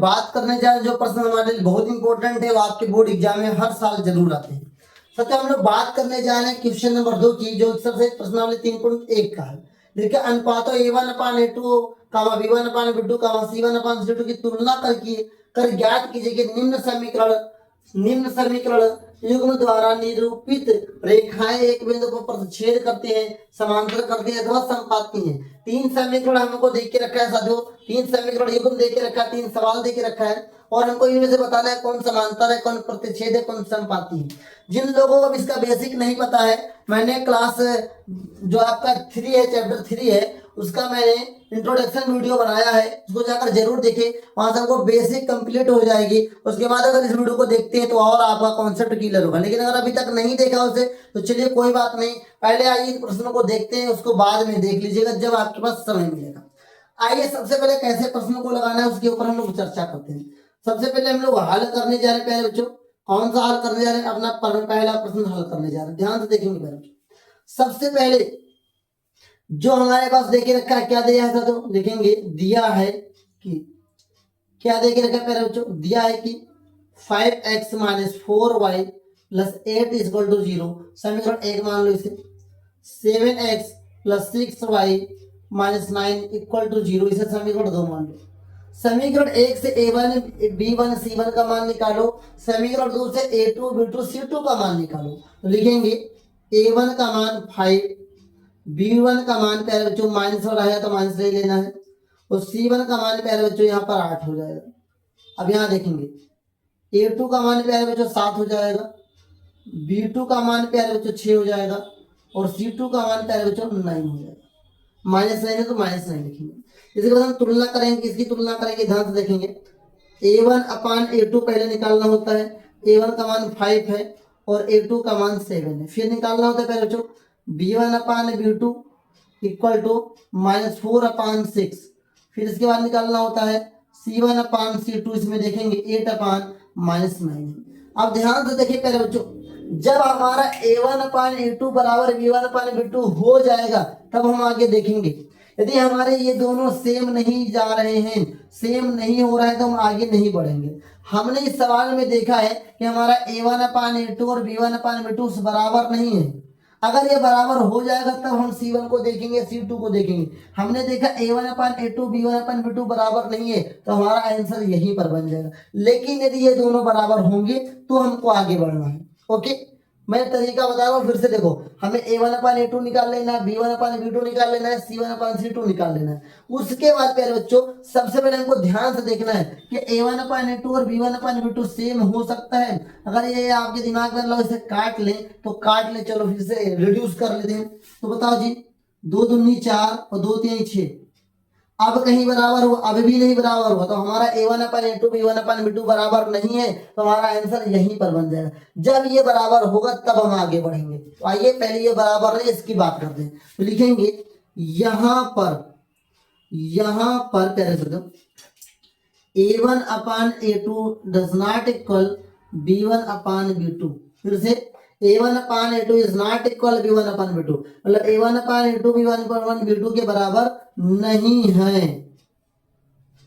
बात करने जा रहे हैं जो प्रश्न हमारे लिए बहुत इंपॉर्टेंट है, वो आपके बोर्ड एग्जाम में हर साल जरूर आते हैं। सत्य हम लोग बात करने जा रहे हैं क्वेश्चन नंबर 2 की, जो एक्सरसाइज प्रश्नावली 3.1 का है। देखिए अनुपातों a1/a2 कामा b1/b2 कामा c1/c2 की तुलना कर ज्ञात कीजिए कि निम्न समीकरण युग्म द्वारा निरूपित रेखाएं एक बिंदु पर प्रतिच्छेद करती हैं, समांतर करती है अथवा समपाती हैं। तीन समीकरण हमको देख के रखा है साथियों, तीन समीकरण युग्म दे के रखा है, तीन सवाल दे के रखा है और हमको इनमें से बताना है कौन समांतर है, कौन प्रतिच्छेद है, कौन समपाती है। जिन लोगों को इसका बेसिक नहीं पता है, मैंने क्लास जो आपका 3 है, चैप्टर 3 है, उसका मैंने इंट्रोडक्शन वीडियो बनाया है, उसको जाकर जरूर देखें, वहां से आपको बेसिक कंप्लीट हो जाएगी। उसके बाद अगर इस वीडियो को देखते हैं तो और आपका कॉन्सेप्ट क्लियर होगा। लेकिन अगर अभी तक नहीं देखा उसे तो चलिए कोई बात नहीं, पहले आइए प्रश्नों को देखते हैं, उसको बाद में देख लीजिएगा जब आपके पास समय मिलेगा। आइए सबसे पहले कैसे प्रश्नों को लगाना है उसके ऊपर हम लोग चर्चा करते हैं। सबसे पहले हम लोग हल करने जा रहे हैं। पहले बच्चों कौन सा हल करने जा रहे हैं? अपना पहला प्रश्न हल करने जा रहे हैं, ध्यान से देखेंगे। पहले सबसे पहले जो हमारे पास देखे रखा है, क्या दिया है तो देखेंगे, दिया है कि क्या देखे रखा है? पहले बच्चों दिया है कि 5x - 4y + 8 = 0। समीकरण 1 मान लो इसे। 7x + 6y - 9 = 0, इसे समीकरण 2 मान लो। समीकरण 1 से a1 b1 c1 का मान निकालो, समीकरण 2 से a2 b2 c2 का मान निकालो। तो लिखेंगे a1 का मान 5, b1 का मान प्यारे बच्चों माइनस हो रहा है तो माइनस ले लेना है, और c1 का मान प्यारे बच्चों यहाँ पर 8 हो जाएगा। अब यहाँ देखेंगे a2 का मान प्यारे बच्चों 7 हो जाएगा, b2 का मान प्यारे बच्चों 6 हो जाएगा, और c2 का मान प्यारे बच्चों 9 हो जाएगा। माइनस नहीं है तो माइनस नहीं लिखेंगे। इसके बाद हम तुलना करेंगे, किसकी तुलना करेंगे? ध्यान से देखेंगे। a1/a2 पहले निकालना होता है। a1 का मान 5 है और a2 का मान 7 है। फिर निकालना होता है पहले बच्चों b1/b2 = -4/6। फिर इसके बाद निकालना होता है c1/c2, इसमें देखेंगे 8/-9। अब ध्यान से देखिए पहले बच्चों, जब हमारा a1/a2 बराबर b1/b2 हो जाएगा तब हम आगे देखेंगे। यदि हमारे ये दोनों सेम नहीं जा रहे हैं, सेम नहीं हो रहा है, तो हम आगे नहीं बढ़ेंगे। हमने इस सवाल में देखा है कि हमारा a1/a2 और b1/b2 बराबर नहीं है। अगर ये बराबर हो जाएगा तब हम c1 को देखेंगे, c2 को देखेंगे। हमने देखा a1/a2 b1/b2 बराबर नहीं है, तो हमारा आंसर यहीं पर बन जाएगा। लेकिन यदि ये दोनों बराबर होंगे तो हमको आगे बढ़ना है। ओके, मैं तरीका बता रहा हूँ, फिर से देखो। हमें a1/a2 निकाल लेना है, b1/b2 निकाल लेना है, c1/c2 निकाल लेना है। उसके बाद प्यारे बच्चों सबसे पहले हमको ध्यान से देखना है कि a1/a2 और b1/b2 सेम हो सकता है। अगर ये आपके दिमाग में इसे काट लें तो काट ले, चलो फिर से रिड्यूस कर लेते हैं। तो बताओ जी, 2 दूनी 4 और 2 3 6। अब कहीं बराबर हुआ? अब भी नहीं बराबर हुआ, तो हमारा a1/a2 b1/b2 बराबर नहीं है, तो हमारा आंसर यहीं पर बन जाएगा। जब ये बराबर होगा तब हम आगे बढ़ेंगे। तो आइए पहले ये बराबर नहीं, इसकी बात करते हैं। तो लिखेंगे यहां पर कह सकते a1/a2 does not equal b1/b2। फिर से a1/a2 is not equal b1/b2, मतलब a1/a2 b1/b2 के बराबर नहीं है।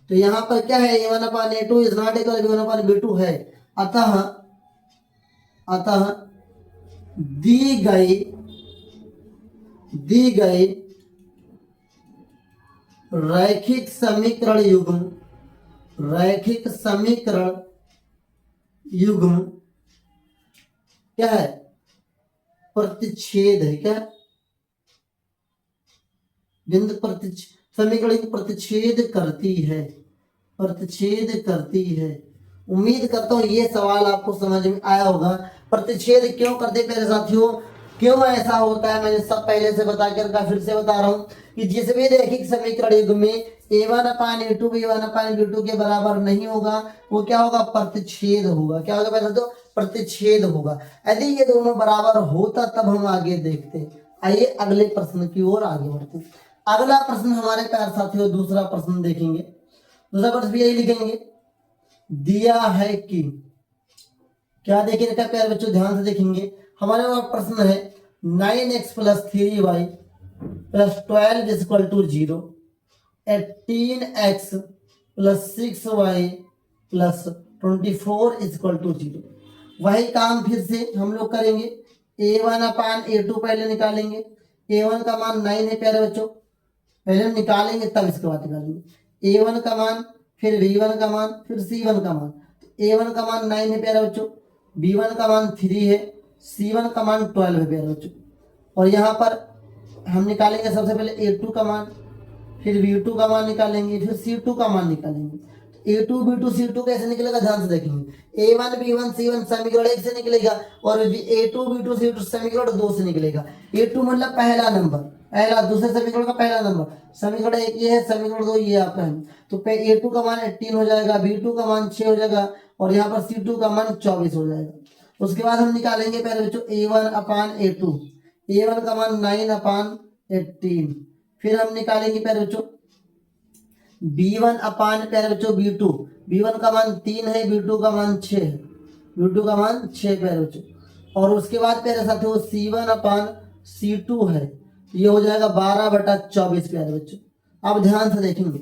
तो यहां पर क्या है? a1/a2 is not equal b1/b2 है। अतः दी गई रैखिक समीकरण युग्म क्या है? प्रतिच्छेद है। क्या बिंदु समीकरण प्रतिच्छेद करती है। उम्मीद करता हूं ये सवाल आपको समझ में आया होगा। प्रतिच्छेद क्यों करते प्यारे साथियों, क्यों ऐसा होता है? मैंने सब पहले से बता कर फिर से बता रहा हूं कि जिस भी रैखिक समीकरण युग्म में a1/a2 b1/b2 के बराबर नहीं होगा, वो क्या होगा? प्रतिच्छेद होगा। क्या होगा पहले तो? प्रतिच्छेद होगा। यदि ये दोनों बराबर होता तब हम आगे देखते। आइए अगले प्रश्न की ओर आगे बढ़ते हैं। अगला प्रश्न हमारे प्यारे साथियों, दूसरा प्रश्न देखेंगे। दूसरा प्रश्न भी यही लिखेंगे, दिया है कि क्या देखे रखा प्यारे बच्चों, ध्यान से देखेंगे। हमारे पास प्रश्न है 9x + 3y + 12 = 0, 18x + 6y plus 24 is equal to 0। वही काम फिर से हम लोग करेंगे। A1 अपान A2 पहले निकालेंगे। A1 का मान 9 है प्यारे बच्चों, पहले हम निकालेंगे तब इसके बाद निकालेंगे। A1 का मान, फिर B1 का मान, फिर C1 का मान। A1 का मान 9 है प्यारे बच्चों, B1 का मान 3 है, C1 का मान 12 है प्यारे बच्चों। और यहाँ पर हम निकालेंगे सबसे पहले A2 का मान, फिर B2 का मान निकालेंगे, फिर C2 का मान निकालेंगे। A2 B2 C2 कैसे निकलेगा ध्यान से देखेंगे। A1 B1 C1 समीकरण 1 से निकलेगा और A2 B2 C2 समीकरण 2 से निकलेगा। A2 मतलब पहला नंबर, पहला दूसरे समीकरण का पहला नंबर, समीकरण 1 ये है, समीकरण 2 ये आपका है। तो A2 का मान 18 हो जाएगा, B2 का मान 6 हो जाएगा और यहाँ पर C2 का मान 24 हो जाएगा। उसके बाद हम निकालेंगे पहले बच्चों A1 अपान A2। A1 का मान 9 अपान 18। फिर हम निकालेंगे पहले बच्चों B1 अपान प्यारे बच्चों B2। B1 का मान 3 है, B2 का मान 6 है, B2 का मान 6 प्यारे बच्चों। और उसके बाद प्यारे साथियों C1 अपान C2 है, ये हो जाएगा 12/24 प्यारे बच्चों। अब ध्यान से देखेंगे,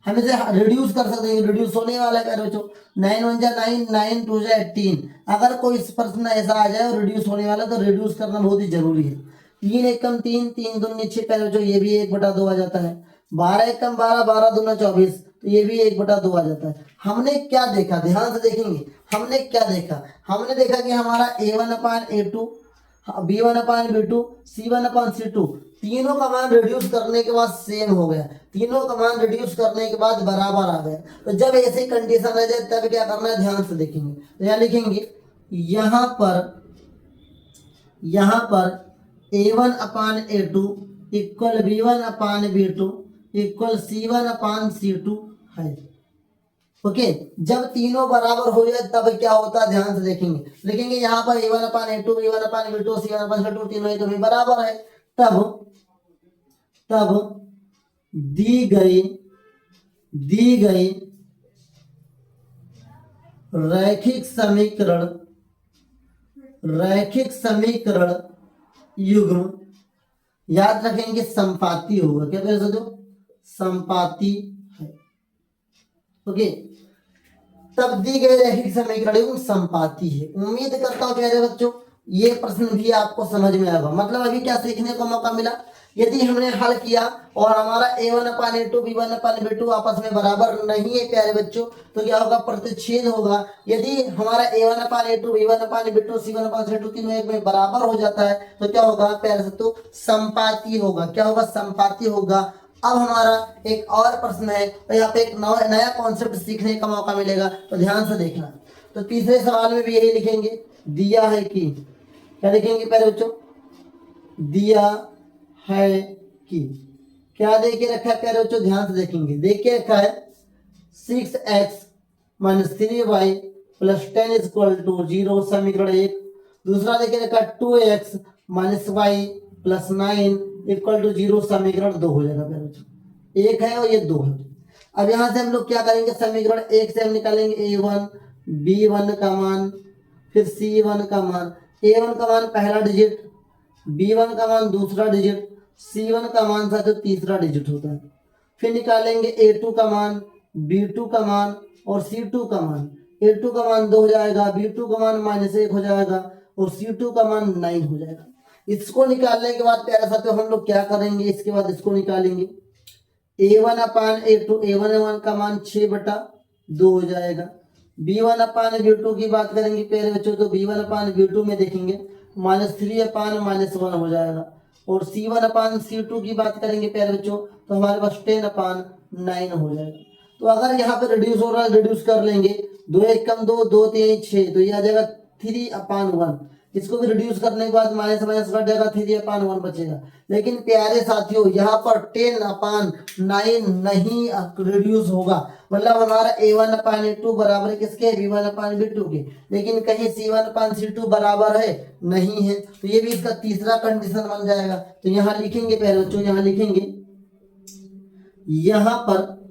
हम इसे रिड्यूस कर सकते हैं, रिड्यूस होने वाला है प्यारे बच्चों। 9 1 जा 9, 9 2 जा 18। अगर कोई प्रश्न ऐसा आ जाए और रिड्यूस होने वाला तो रिड्यूस करना बहुत ही जरूरी है। 3 एकम 3, 3 दूनी 6 प्यारे बच्चों, ये भी 1/2 आ जाता है। 12 एकम 12, 12 दूना 24, तो ये भी 1/2 आ जाता है। हमने क्या देखा, ध्यान से देखेंगे, हमने क्या देखा, हमने देखा कि हमारा A1 अपान A2, B1 अपान B2, C1 अपान C2 तीनों का मान रिड्यूस करने के बाद सेम हो गया, तीनों का मान रिड्यूस करने के बाद बराबर आ गया। तो जब ऐसी कंडीशन आ जाए तब क्या करना है, ध्यान से देखेंगे। तो यहाँ लिखेंगे, यहाँ पर A1 अपान A2 इक्वल B1 अपान B2 इक्वल C1 अपान C2 है। ओके, जब तीनों बराबर हो जाए तब क्या होता है, ध्यान से देखेंगे। लिखेंगे यहाँ पर A1 अपान A2, B1 अपान B2, C1 अपान C2 तीनों एक में बराबर है। तब दी गई रैखिक समीकरण युग्म, याद रखेंगे संपाती होगा। क्या कह सकते हो, संपाती है। ओके, तब दी गई रैखिक समीकरण युग्म संपाती है। उम्मीद करता हूं प्यारे बच्चों ये प्रश्न भी आपको समझ में आएगा। मतलब अभी क्या सीखने को मौका मिला, यदि हमने हल किया और हमारा A1 अपान A2 B1 अपान B2 आपस में बराबर नहीं है प्यारे बच्चों, तो क्या होगा, प्रतिच्छेद होगा। यदि हमारा A1 अपान A2 B1 अपान B2 C1 अपान C2 तीनों एक में बराबर हो जाता है तो क्या होगा प्यारे बच्चों, संपाती होगा। क्या होगा, संपाती होगा। अब हमारा एक और प्रश्न है, तो यहाँ पे एक नया कॉन्सेप्ट सीखने का मौका मिलेगा, तो ध्यान से देखना। तो तीसरे सवाल में भी यही लिखेंगे, दिया है कि, क्या लिखेंगे प्यारे बच्चों, दिया है कि, क्या दे के रखा है प्यारे बच्चों, ध्यान से देखेंगे। दे के रखा है 6x - 3y + 10 = 0 समीकरण 1। दूसरा दे के रखा है 2x - y + 9 = 0 समीकरण 2 हो जाएगा प्यारे बच्चों। एक है और ये 2 है। अब यहां से हम लोग क्या करेंगे, समीकरण 1 से हम निकालेंगे A1 B1 का मान, फिर C1 का मान। A1 का मान पहला डिजिट, B1 का मान दूसरा डिजिट, C1 का मान साथियों तीसरा डिजिट होता है। फिर निकालेंगे A2 का मान, B2 का मान और C2 का मान। A2 का मान 2 हो जाएगा, B2 का मान -1 हो जाएगा और C2 का मान 9 हो जाएगा। इसको निकालने के बाद प्यारे साथियों हम लोग क्या करेंगे, इसके बाद इसको निकालेंगे। A1 अपान A2, A1 का मान 6/2 हो जाएगा। B1 अपान B2 की बात करेंगे प्यारे बच्चों, तो B1 अपान B2 में देखेंगे -3 अपान -1 हो जाएगा। और C1 अपान C2 की बात करेंगे प्यारे बच्चों, तो हमारे पास 10 अपान 9 हो जाएगा। तो अगर यहाँ पे रिड्यूस हो रहा है, रिड्यूस कर लेंगे, 2 1 कम 2, 2 3 6, तो ये आ जाएगा 3 अपान 1। इसको भी रिड्यूस करने के बाद माइनस माइनस कट जाएगा, 3 अपान 1 बचेगा। लेकिन प्यारे साथियों यहाँ पर 10 अपान 9 नहीं रिड्यूस होगा, मतलब हमारा A1 अपान A2 बराबर किसके, B1 अपान B2 के। लेकिन कहीं C1 अपान C2 बराबर है, नहीं है, तो ये भी इसका तीसरा कंडीशन बन जाएगा। तो यहाँ लिखेंगे प्यारे बच्चों, यहाँ लिखेंगे, यहाँ पर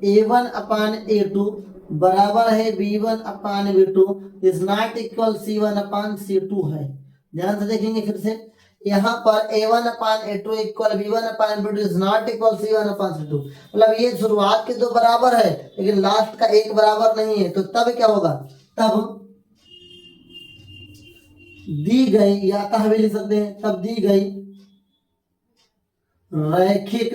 A1 अपान A2 बराबर है B1 upon B2 is not equal C1 upon C2 है। ध्यान से देखेंगे फिर से, यहाँ पर a1/a2 equal b1/b2 is not equal c1/c2। मतलब ये शुरुआत के दो बराबर है लेकिन लास्ट का एक बराबर नहीं है, तो तब क्या होगा, तब दी गई, या कहा भी लिख सकते हैं, तब दी गई रैखिक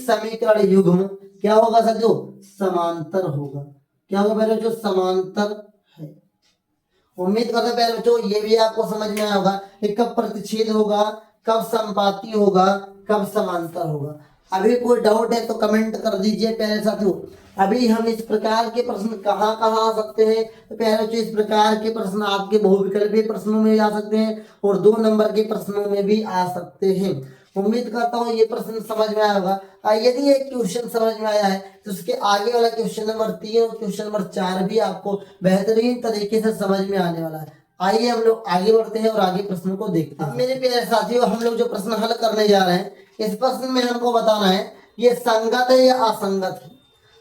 समीकरण युग्म क्या होगा साथियों, समांतर होगा। क्या होगा पहले जो समांतर है। उम्मीद करते हैं पहले बच्चों ये भी आपको समझ में आया होगा कि कब प्रतिच्छेद होगा, कब संपाती होगा, कब समांतर होगा। अभी कोई डाउट है तो कमेंट कर दीजिए पहले साथियों। अभी हम इस प्रकार के प्रश्न कहाँ कहाँ आ सकते हैं, तो पहले बच्चों इस प्रकार के प्रश्न आपके बहुविकल्पीय प्रश्नों में भी आ सकते हैं और 2 नंबर के प्रश्नों में भी आ सकते हैं। उम्मीद करता हूँ ये प्रश्न समझ में आया होगा। यदि एक क्वेश्चन समझ में आया है तो उसके आगे वाला क्वेश्चन नंबर 3 और क्वेश्चन नंबर 4 भी आपको बेहतरीन तरीके से समझ में आने वाला है। आइए हम लोग आगे बढ़ते हैं और आगे प्रश्नों को देखते हैं। मेरे प्यारे साथियों, हम लोग जो प्रश्न हल करने जा रहे हैं, इस प्रश्न में हमको बताना है ये संगत है या असंगत है।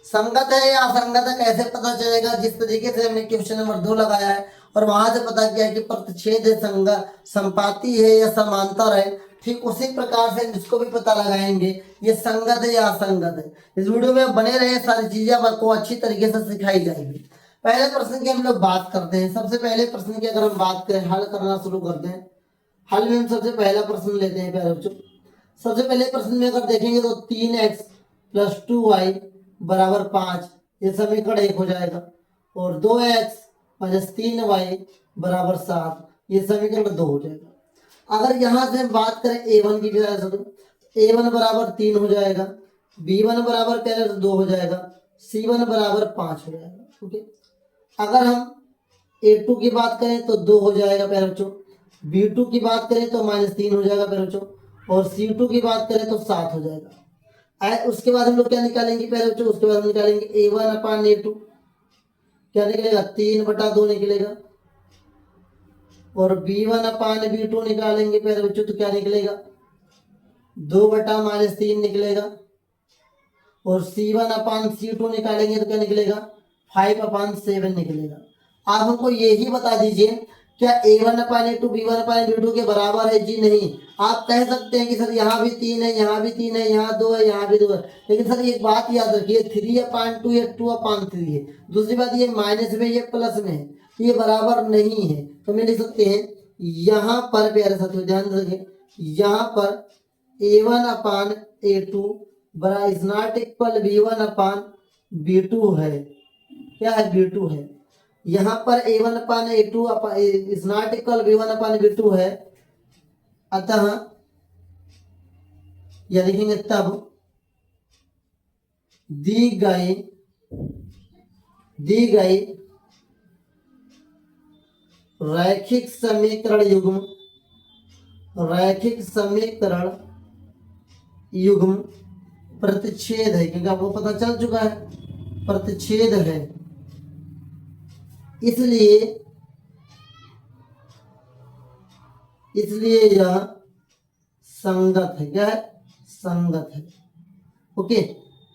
संगत है या असंगत है कैसे पता चलेगा, जिस तरीके से हमने क्वेश्चन नंबर 2 लगाया है और वहां से पता किया कि प्रतिच्छेद है, संगत संपाती है या समांतर है, ठीक उसी प्रकार से इसको भी पता लगाएंगे ये संगत है या असंगत है। इस वीडियो में बने रहे, सारी चीजें आपको अच्छी तरीके से सिखाई जाएगी। पहले प्रश्न की हम लोग बात करते हैं। सबसे पहले प्रश्न की अगर हम बात करें, हल करना शुरू करते हैं। हल में हम सबसे पहला प्रश्न लेते हैं प्यारे बच्चों। सबसे पहले प्रश्न में अगर देखेंगे तो 3x + 2y = 5 ये समीकरण 1 हो जाएगा, और 2x - 3y = 7 ये समीकरण 2 हो जाएगा। अगर यहां से हम बात करें a1 की, a1 = 3 हो जाएगा, b1 बराबर पहले तो 2 हो जाएगा, c1 = 5 हो जाएगा। ओके, अगर हम a2 की बात करें तो 2 हो जाएगा प्यारे बच्चों, b2 की बात करें तो -3 हो जाएगा प्यारे बच्चों, और c2 की बात करें तो 7 हो जाएगा। उसके बाद हम लोग क्या निकालेंगे प्यारे बच्चों, उसके बाद हम निकालेंगे a1/a2 क्या निकलेगा, 3/2 निकलेगा, और b1/b2 निकालेंगे प्यारे बच्चों तो क्या निकलेगा, 2/-3 निकलेगा, और c1/c2 निकालेंगे तो क्या निकलेगा, 5/7 निकलेगा। आप हमको यही बता दीजिए क्या a1/a2 b1/b2 के बराबर है जी नहीं। आप कह सकते हैं कि सर यहाँ भी 3 है, यहाँ भी 3 है, यहाँ 2 है, यहाँ भी 2 है, लेकिन सर एक बात याद रखिए 3/2 या 2/3 है। दूसरी बात ये माइनस में ये प्लस में है, ये बराबर नहीं है। तो मैं लिख सकते हैं यहाँ पर प्यारे साथियों ध्यान रखें, यहाँ पर a1/a2 is not equal b1/b2 है। क्या है, b2 है। यहाँ पर a1/a2 is not equal b1/b2 है। अतः यह लिखेंगे तब दी गई रैखिक समीकरण युग्म प्रतिच्छेद है, क्योंकि आपको पता चल चुका है प्रतिच्छेद है, इसलिए यह संगत है। क्या है, संगत है। ओके,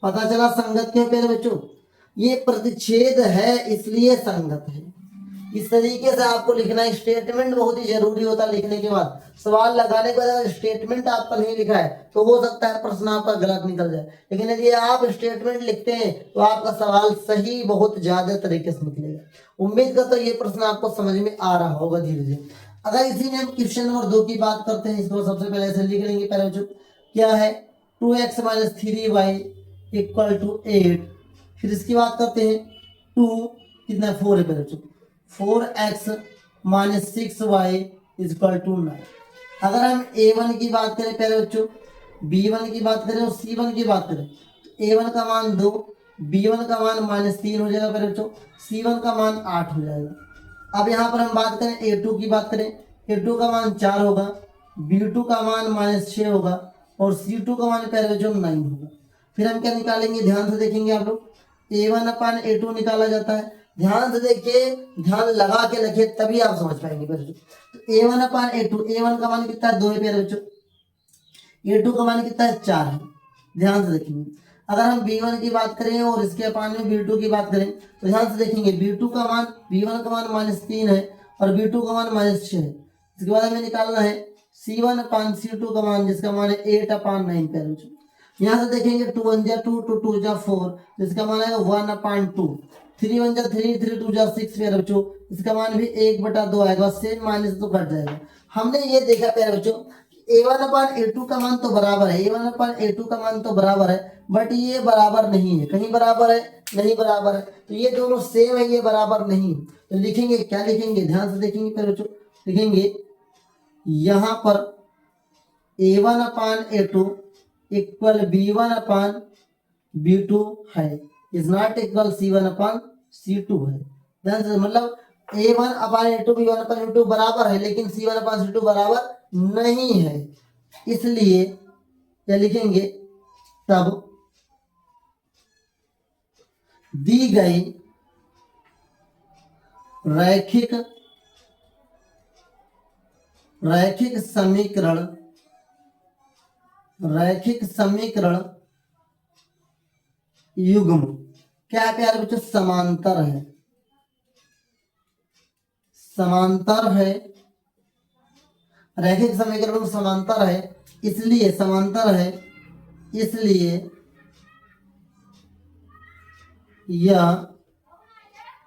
पता चला संगत क्यों प्यारे बच्चों, ये प्रतिच्छेद है इसलिए संगत है। इस तरीके से आपको लिखना है। स्टेटमेंट बहुत ही जरूरी होता है लिखने के बाद। सवाल लगाने के बाद स्टेटमेंट आपका नहीं लिखा है तो हो सकता है प्रश्न आपका गलत निकल जाए, लेकिन यदि आप स्टेटमेंट लिखते हैं तो आपका सवाल सही बहुत ज्यादा तरीके से निकलेगा। उम्मीद करता हूं ये प्रश्न आपको समझ में आ रहा होगा धीरे धीरे। अगर इसी में हम क्वेश्चन नंबर 2 की बात करते हैं, इसको सबसे पहले ऐसे लिख लेंगे पहले बच्चों। क्या है, 2x - 3y = 8। फिर इसकी बात करते हैं 2 कितना 4 है पहले बच्चों, 4x - 6y = 9। अगर हम a1 की बात करें पहले बच्चों, b1 की बात करें और c1 की बात करें, a1 का मान 2, b1 का मान -3 हो जाएगा पहले बच्चों, c1 का मान 8 हो जाएगा। अब यहाँ पर हम बात करें a2 की बात करें, a2 का मान 4 होगा, b2 का मान -6 होगा, और c2 का मान पहले बच्चों 9 होगा। फिर हम क्या निकालेंगे, ध्यान से देखेंगे आप लोग, a1/a2 निकाला जाता है। ध्यान से देखिए, ध्यान लगा के रखिए तभी आप समझ पाएंगे बच्चों। तो a1/a2, a1 का मान कितना है 2 है प्यारे बच्चों, a2 का मान कितना है 4 है। ध्यान से देखेंगे, अगर हम b1 की बात करें और इसके अपान में b2 की बात करें तो ध्यान से देखेंगे b2 का मान b1 का मान -3 है और b2 का मान -6 है। इसके बाद हमें निकालना है c1 अपान c2 का मान, जिसका मान है 8/9 प्यारे बच्चों। यहाँ से देखेंगे 2 1 जा 2 2 2 जा 4, जिसका मान है 1/2, 3 1 जा 3 3 2 जा 6 प्यारे बच्चों, इसका मान भी 1/2 आएगा। सेम माइनस तो कट जाएगा। हमने ये देखा प्यारे बच्चों a1/a2 का मान तो बराबर है, a1/a2 का मान तो बराबर है, बट ये बराबर नहीं है। कहीं बराबर है, नहीं बराबर है, तो ये दोनों सेम है, ये बराबर नहीं है। तो लिखेंगे क्या, लिखेंगे ध्यान से देखेंगे प्यारे बच्चों, लिखेंगे यहाँ पर a1/a2 इक्वल b1/b2 है, इज नॉट इक्वल c1/c2 है। ध्यान से मतलब a1/a2 b1/b2 बराबर है, लेकिन c1/c2 बराबर नहीं है। इसलिए क्या लिखेंगे, तब दी गई रैखिक समीकरण युग्म क्या है प्यारे बच्चों, समांतर है, समांतर है। रैखिक समीकरण समांतर है, इसलिए समांतर है, इसलिए यह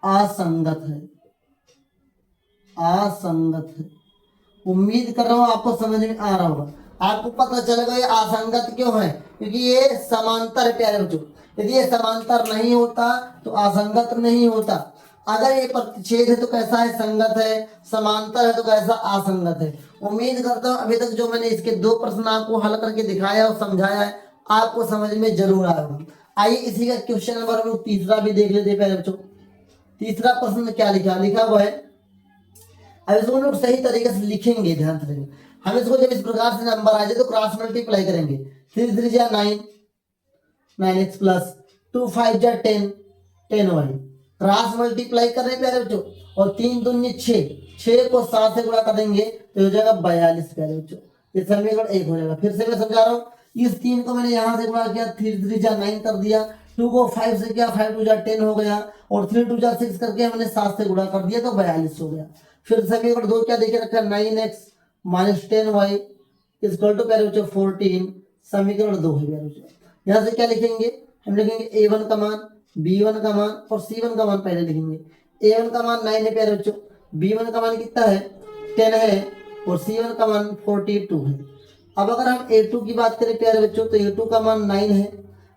असंगत है, असंगत है। उम्मीद कर रहा हूं आपको समझ में आ रहा होगा। आपको पता चलेगा ये असंगत क्यों है, क्योंकि ये समांतर है प्यारे बच्चों। यदि ये समांतर नहीं होता तो असंगत नहीं होता। अगर ये प्रतिच्छेद है तो कैसा है, संगत है, समांतर है तो कैसा, असंगत है। उम्मीद करता हूं अभी तक जो मैंने इसके 2 प्रश्न आपको हल करके दिखाया और समझाया है, आपको समझ में जरूर आया होगा। आइए इसी का क्वेश्चन नंबर हम लोग तीसरा भी देख लेते हैं प्यारे बच्चों। तीसरा प्रश्न क्या लिखा हुआ है, अब इसको हम लोग सही तरीके से लिखेंगे। ध्यान से हम इसको जब इस प्रकार से नंबर आ जाए तो क्रॉस मल्टीप्लाई करेंगे। 3 3 जा 9 9x प्लस 2 5 जा 10 10y, क्रॉस मल्टीप्लाई कर रहे हैं प्यारे बच्चों, और 3 दूनी 6 को 7 से गुणा कर देंगे तो हो जाएगा 42 प्यारे बच्चों। ये समीकरण 1 हो जाएगा। फिर से मैं समझा रहा हूँ, इस 3 को मैंने यहाँ से गुणा किया, 3 3 जा 9 कर दिया, 2 को 5 से किया, 5 2 जा 10 हो गया, और 3 2 जा 6 करके हमने 7 से गुणा कर दिया तो 42 हो गया। फिर समीकरण 2 क्या देखे रखा, 9x minus 10y equal to प्यारे बच्चों 14, समीकरण 2 है प्यारे बच्चों। यहाँ से क्या लिखेंगे, हम लिखेंगे a1 का मान, b1 का मान और c1 का मान पहले लिखेंगे। a1 का मान 9 है प्यारे बच्चों, b1 का मान कितना है 10 है, और c1 का मान 42 है। अब अगर हम a2 की बात करें प्यारे बच्चों तो a2 का मान 9 है,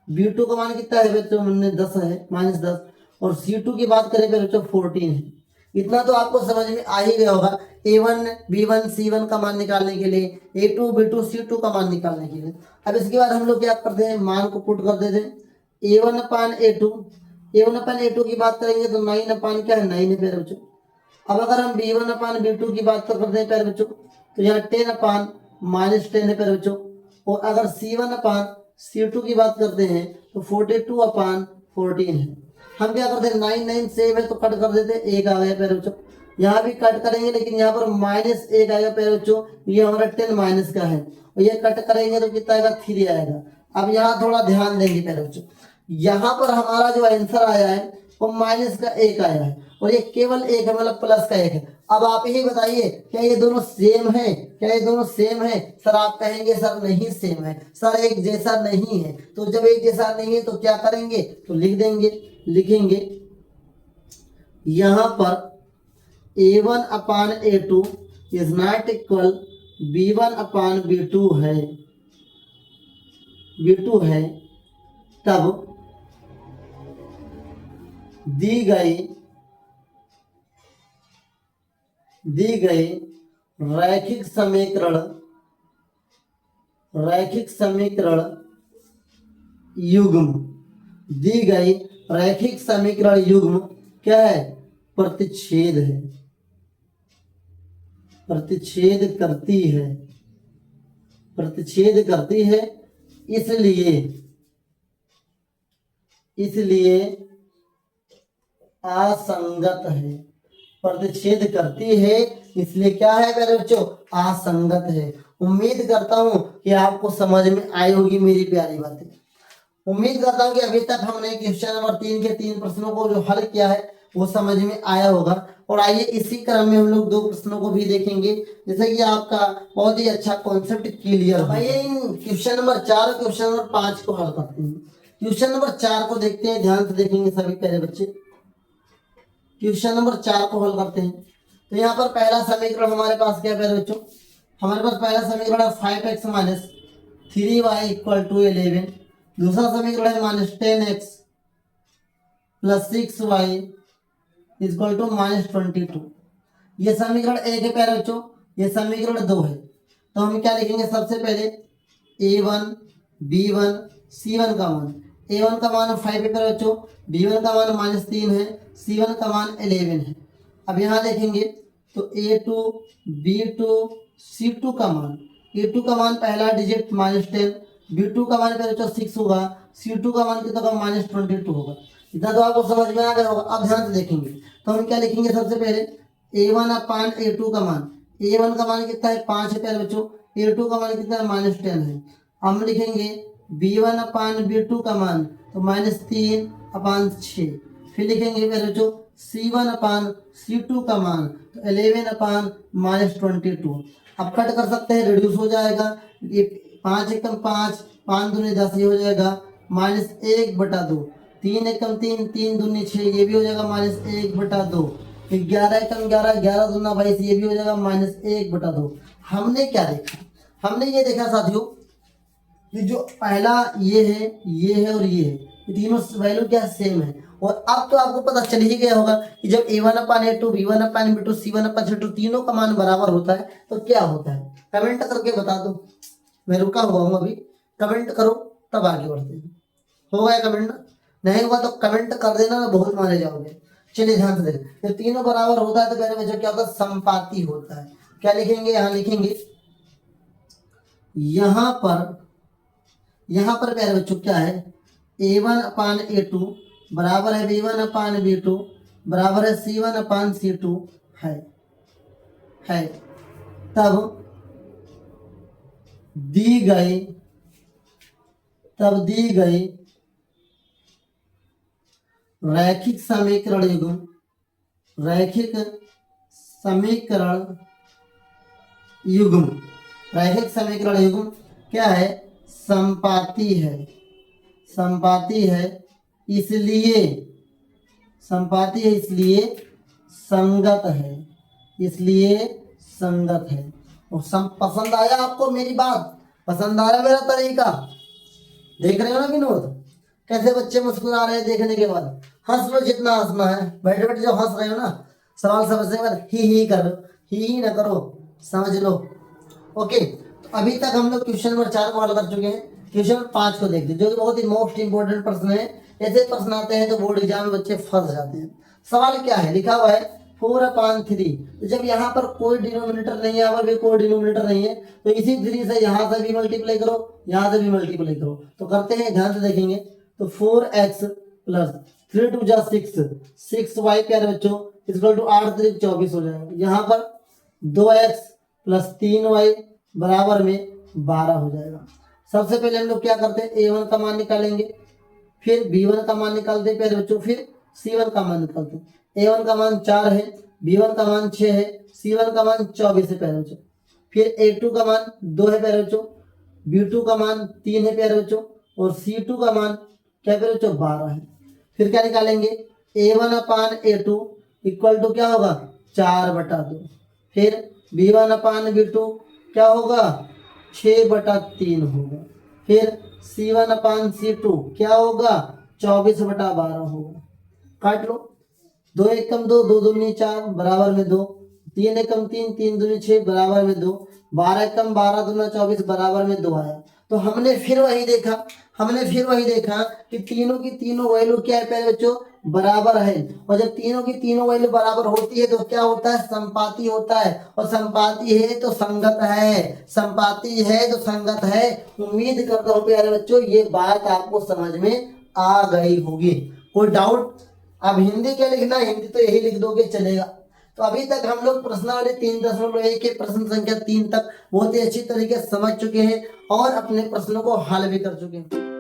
b2 का मान कितना है बच्चों, हमने 10 है -10, और c2 की बात करें प्यारे बच्चों 14 है। इतना तो आपको समझ में आ ही गया होगा a1 b1 c1 का मान निकालने के लिए, a2 b2 c2 का मान निकालने के लिए। अब इसके बाद हम लोग क्या करते हैं, मान को पुट कर देते हैं। a1/a2 की बात करेंगे तो 9 क्या है 9 है प्यारे बच्चों। अब अगर हम b1/b2 की बात करते हैं प्यारे बच्चों तो यहाँ 10/-10 है प्यारे बच्चों, और अगर c1/c2 की बात करते हैं तो 42/14 है। हम क्या करते हैं, 9 9 सेम है तो कट कर देते हैं, 1 आ गया प्यारे बच्चों। यहाँ भी कट करेंगे लेकिन यहाँ पर -1 आएगा प्यारे बच्चों, ये हमारा 10 माइनस का है, और ये कट करेंगे तो कितना आएगा 3 आएगा। अब यहाँ थोड़ा ध्यान देंगे प्यारे बच्चों, यहाँ पर हमारा जो आंसर आया है वो माइनस का 1 आया है, और ये केवल 1 है, मतलब प्लस का 1 है। अब आप ही बताइए क्या ये दोनों सेम है, क्या ये दोनों सेम है? सर आप कहेंगे सर नहीं सेम है, सर एक जैसा नहीं है। तो जब एक जैसा नहीं है तो क्या करेंगे, तो लिख देंगे, लिखेंगे यहाँ पर a1/a2 is not equal b1/b2 है, b2 है। तब दी गई रैखिक समीकरण युग्म, दी गई रैखिक समीकरण युग्म क्या है, प्रतिच्छेद है, प्रतिच्छेद करती है, इसलिए असंगत है। प्रतिच्छेद करती है इसलिए क्या है मेरे बच्चों, असंगत है। उम्मीद करता हूं कि आपको समझ में आई होगी मेरी प्यारी बातें। उम्मीद करता हूँ कि अभी तक हमने क्वेश्चन नंबर 3 के 3 प्रश्नों को जो हल किया है वो समझ में आया होगा। और आइए इसी क्रम में हम लोग 2 प्रश्नों को भी देखेंगे, जैसे कि आपका बहुत ही अच्छा कॉन्सेप्ट क्लियर हो। आइए इन क्वेश्चन नंबर 4 और क्वेश्चन नंबर 5 को हल करते हैं। क्वेश्चन नंबर 4 को देखते हैं, ध्यान से देखेंगे सभी प्यारे बच्चे। क्वेश्चन नंबर 4 को हल करते हैं। तो यहाँ पर पहला समीकरण हमारे पास क्या है प्यारे बच्चों, हमारे पास पहला समीकरण है 5x minus 3y equal to 11। दूसरा समीकरण है minus 10x plus 6y equal to minus 22। ये समीकरण 1 है प्यारे बच्चों, ये समीकरण 2 है। तो हम क्या लिखेंगे, सबसे पहले a1 b1 c1 का मान। a1 का मान 5 है प्यारे बच्चों, b1 का मान माइनस 3 है, c1 का मान 11 है। अब यहाँ देखेंगे तो a2 b2 c2 का मान, a2 का मान पहला डिजिट माइनस 10, b2 का मान प्यारे बच्चों 6 होगा, c2 का मान कितना होगा माइनस 22 होगा। इतना तो आपको समझ में आ गया होगा। अब ध्यान से देखेंगे तो हम क्या लिखेंगे, सबसे पहले a1 अपान a2 का मान। a1 का मान कितना है 5 है प्यारे बच्चों, a2 का मान कितना है माइनस 10 है। हम लिखेंगे b1 अपान b2 का मान तो माइनस 3 अपान 6। फिर लिखेंगे प्यारे बच्चों c1 अपान c2 का मान तो 11 अपान माइनस 22। अब कट कर सकते हैं, रिड्यूस हो जाएगा, ये 5 एकम 5, 5 दूनी 10, ये हो जाएगा माइनस 1/2। 3 एकम 3, 3 दूनी 6, ये भी हो जाएगा माइनस 1/2। फिर 11 एकम 11, 11 दूना 22, ये भी हो जाएगा माइनस 1/2। हमने क्या देखा, हमने ये देखा साथियों कि जो पहला ये है और ये है, ये तीनों वैल्यू क्या सेम है। और अब तो आपको पता चल ही गया होगा कि जब a1 अपान a2 b1 अपान b2 c1 अपान c2 तीनों का मान बराबर होता है तो क्या होता है। कमेंट करके बता दो, मैं रुका हुआ हूँ अभी, कमेंट करो तब आगे बढ़ते हैं। हो गया कमेंट ना, नहीं हुआ तो कमेंट कर देना, बहुत माने जाओगे। चलिए ध्यान से देखें, जब तीनों बराबर होता है तो पहले बच्चों क्या होता है, संपाती होता है। क्या लिखेंगे, यहाँ लिखेंगे, यहाँ पर प्यारे बच्चों क्या है, a1 अपान a2 बराबर है b1 अपान b2 बराबर है c1 अपान c2 है। तब दी गई रैखिक समीकरण युग्म क्या है, संपाती है, इसलिए संगत है। और पसंद आया आपको मेरी बात, पसंद आ रहा है मेरा तरीका, देख रहे हो ना विनोद कैसे बच्चे मुस्कुरा रहे हैं देखने के बाद। हंस लो जितना हंसना है, बैठे बैठे जो हंस रहे हो ना, सवाल समझने के बाद ही करो, ही ना करो, समझ लो। ओके, तो अभी तक हम लोग क्वेश्चन नंबर 4 को हल कर चुके हैं। क्वेश्चन नंबर 5 को देखते हैं, जो कि बहुत ही मोस्ट इंपोर्टेंट प्रश्न है। ऐसे प्रश्न आते हैं तो बोर्ड एग्जाम में बच्चे फंस जाते हैं। सवाल क्या है, लिखा हुआ है 4/3। तो जब यहाँ पर कोई डिनोमिनेटर नहीं है, यहाँ पर भी कोई डिनोमिनेटर नहीं है, तो इसी 3 से यहाँ से भी मल्टीप्लाई करो, यहाँ से भी मल्टीप्लाई करो। तो करते हैं, ध्यान से देखेंगे तो 4x प्लस 3 2 जा 6, 6y प्यारे बच्चों इक्वल टू 8 3 24 हो जाएगा। यहाँ पर 2x प्लस 3y बराबर में 12 हो जाएगा। सबसे पहले हम लोग क्या करते हैं, a1 का मान निकालेंगे, फिर b1 का मान निकालते हैं प्यारे बच्चों, फिर c1 का मान निकालते हैं। a1 का मान 4 है, b1 का मान 6 है, c1 का मान 24 है प्यारे बच्चों। फिर a2 का मान 2 है प्यारे बच्चों, b2 का मान 3 है प्यारे बच्चों, और c2 का मान क्या प्यारे बच्चों 12 है। फिर क्या निकालेंगे, a1 upon a2 equal to क्या होगा 4/2। फिर b1 अपान b2 क्या होगा 6/3 होगा। फिर c1 अपान c2 क्या होगा 24/12 होगा। काट लो, 2 एकम 2, 2 दूनी 4 बराबर में 2, 3 एकम 3, 3 दूनी 6 बराबर में 2, 12 एकम 12 दूना 24 बराबर में 2 आया। तो हमने फिर वही देखा कि तीनों की तीनों वैल्यू क्या है प्यारे बच्चों, बराबर है। और जब तीनों की तीनों वैल्यू बराबर होती है तो क्या होता है, संपाती होता है। और संपाती है तो संगत है, उम्मीद करता हूँ प्यारे बच्चों ये बात आपको समझ में आ गई होगी। कोई डाउट? अब हिंदी क्या लिखना, हिंदी तो यही लिख दोगे चलेगा। तो अभी तक हम लोग प्रश्नावली 3.1 के प्रश्न संख्या 3 तक बहुत ही अच्छी तरीके से समझ चुके हैं और अपने प्रश्नों को हल भी कर चुके हैं।